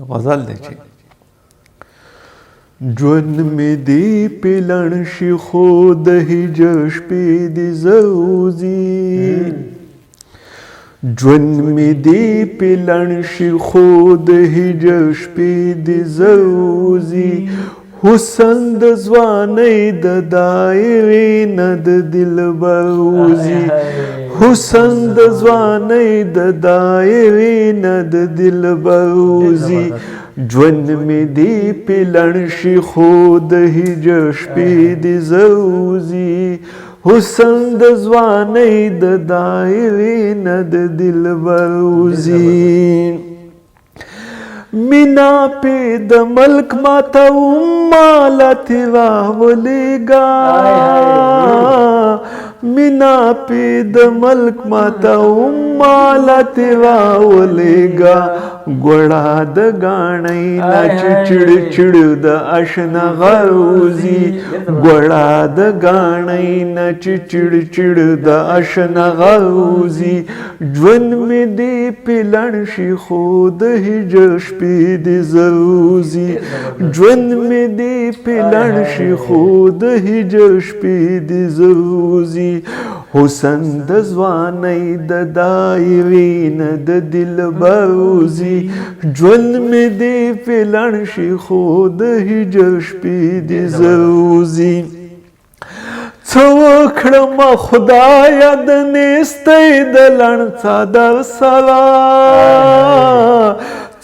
غزل دی چې ژوند مې دی په لړ شي خو د هجر شپې دې زوځي ژوند مې دی په لړ شي خو د هجر شپې دې زوځي حسن د ځوانۍ د دایرې نه د دلبر وځي حسن د ځوانۍ د دایرې نه د دلبر وځي ژوند مې دی په لړ شي خو د هجر شپې دې زوځي حسن د ځوانۍ د دایرې نه د دلبر وځي مینا پی د ملک ماته مالت راولېږه مینا پی د ملک ماته مالت راولېږه ګوړه د ګاڼۍ نه چې چړ چړ د اشنا غوځي ګوړه د ګاڼۍ نه چې چړ چړ د اشنا غوځي ژوند مې دی په لړ شي خو د هجر شپې دې زوځي ژوند مې دی په لړ شي خو د هجر شپې دې زوځي حسن د ځوانۍ د دایرې نه د دلبر وځي ژوند مې دی په لړ شي خو د هجر شپې دې زوځي څه وکړم خدایه د نیستۍ د لړ څادر سره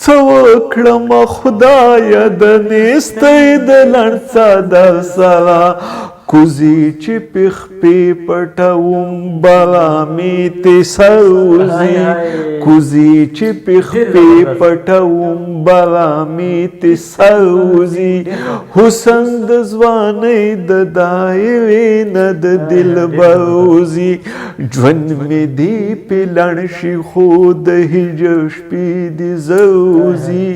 څه وکړم خدایه د نیستۍ د لړ څادر سره کوزي چې پخ په پټوم بلا می ته سوزي کوزي چې پخ په پټوم بلا می ته سوزي حسن د ځوانۍ د دایرې نه د دلبر وځي ژوند مې دی په لړ شي خو د هجر شپې دې زوځي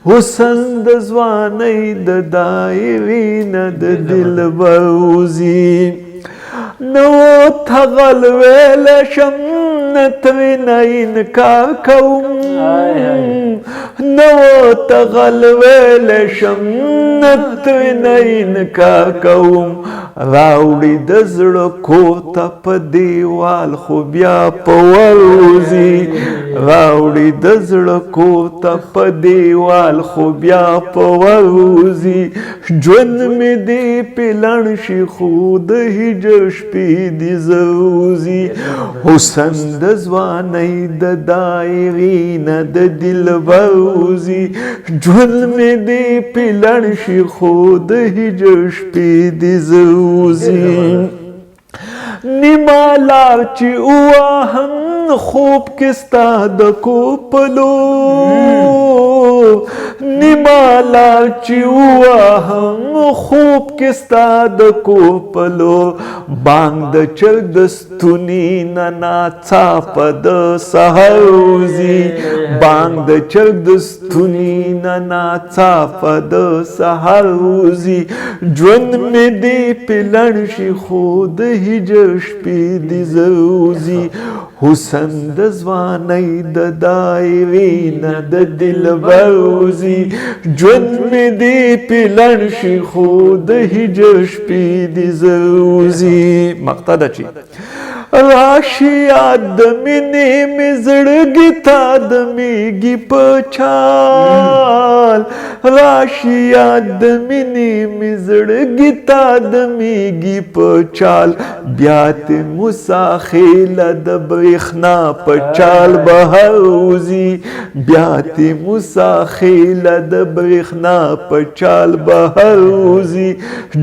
حسن د ځوانۍ د دایرې نه د دلبر وځي نو تغل ویل شم نه ترېنه انکار کوم نو تغل ویل شم نه ترېنه انکار کوم راوړي د زړه کور ته په دیوال خو بیا په ور وځي راوړي د زړه کور ته په دیوال خو بیا په ور وځي ژوند مې دی په لړ شي خو د هجر شپې دې زوځي حسن د ځوانۍ د دایرې نه د دلبر وځي ژوند مې دی په لړ شي خو د هجر شپې دې زوځي نیمه لار چې وواهم خوب کې ستا د کوپلو نیمه لار چې وواهم خوب کې ستا د کوپلو بانګ د چرګ د ستوني نه ناڅاپه د سحر وځي بانګ د چرګ د ستوني نه ناڅاپه د سحر وځي ژوند مې دی په لړ شي خو د هجر شپې دې زوځي حسن د ځوانۍ د دایرې نه د دلبر وځي ژوند مې دی په لړ شي خو د هجر شپې دې زوځي مقطع ده چې راشي یاد د مینې مې زړګي تا د میږي په چال راشي یاد د مینې مې زړګي تا د میږي په چال بیا ته مساخیله د برېښنا په چال بهر وځي بیا ته مساخیله د برېښنا په چال بهر وځي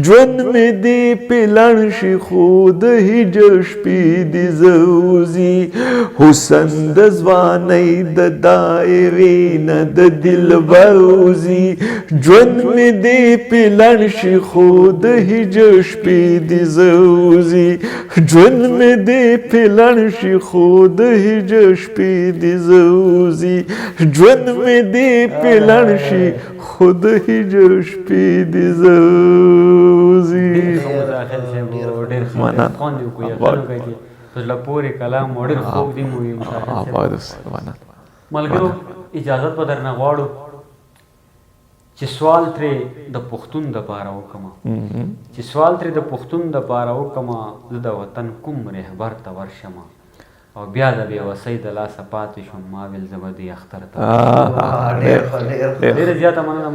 ژوند مې دی په لړ شي خو د هجر شپې دې زوځي حسن د ځوانۍ د دایرې نه د دلبر وځي ژوند مې دی په لړ شي خو د هجر شپې دې زوځي ژوند مې دی په لړ شي خو د هجر شپې دې زوځي ژوند مې دی په لړ شي خو د هجر شپې دې زوځي زړه پورې کلام ډېر خوږ دی ملګرو اجازت به درنه غواړو چې سوال ترې د پښتون د پاره وکما چې سوال ترې د پښتون د پاره وکما زه د وطن کوم رهبر ته ورشمه او بیا د بې وسۍ د لاسه پاتې شوم ما ویل زه به دې اختر ته ډېره زیاته مننه